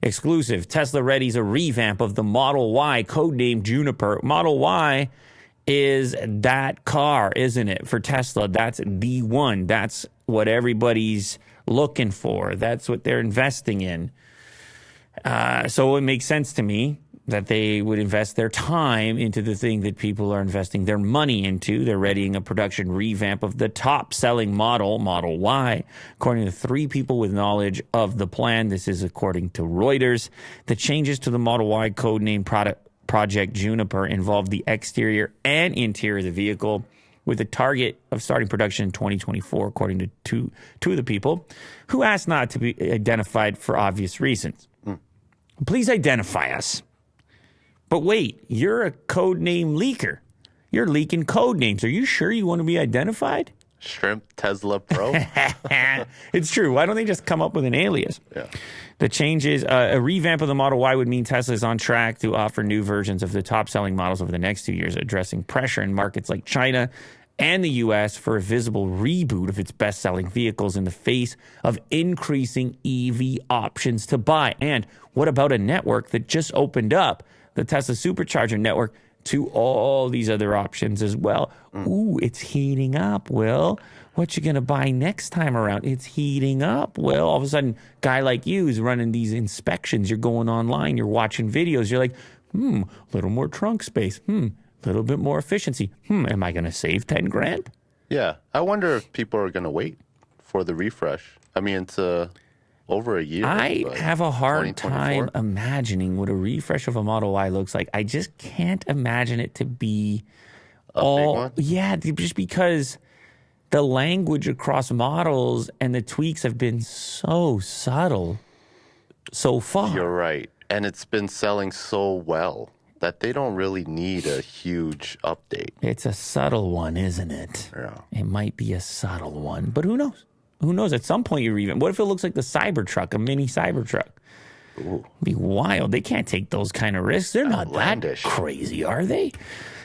Exclusive. Tesla readies a revamp of the Model Y, codenamed Juniper. Model Y is that car, isn't it? For Tesla, that's the one. That's what everybody's looking for. That's what they're investing in. So it makes sense to me that they would invest their time into the thing that people are investing their money into. They're readying a production revamp of the top-selling model, Model Y. According to 3 people with knowledge of the plan, this is according to Reuters, the changes to the Model Y codename Project Juniper involve the exterior and interior of the vehicle, with a target of starting production in 2024, according to two of the people, who asked not to be identified for obvious reasons. Please identify us. But wait, you're a code name leaker. You're leaking code names. Are you sure you want to be identified? Shrimp Tesla Pro. It's true. Why don't they just come up with an alias? Yeah. The changes, a revamp of the Model Y would mean Tesla is on track to offer new versions of the top-selling models over the next 2 years, addressing pressure in markets like China and the U.S. for a visible reboot of its best-selling vehicles in the face of increasing EV options to buy. And what about a network that just opened up, the Tesla Supercharger Network, to all these other options as well? Ooh, it's heating up, Will. What you going to buy next time around? It's heating up, Will. All of a sudden, guy like you is running these inspections. You're going online. You're watching videos. You're like, a little more trunk space. A little bit more efficiency. Am I going to save 10 grand? Yeah. I wonder if people are going to wait for the refresh. I mean, it's over a year. I have a hard time imagining what a refresh of a Model Y looks like. I just can't imagine it to be big one? Yeah, just because the language across models and the tweaks have been so subtle so far. You're right. And it's been selling so well that they don't really need a huge update. It's a subtle one, isn't it? Yeah. It might be a subtle one, but who knows? Who knows? At some point, you're even. What if it looks like the Cybertruck, a mini Cybertruck? Ooh. It'd be wild. They can't take those kind of risks. They're not that crazy, are they?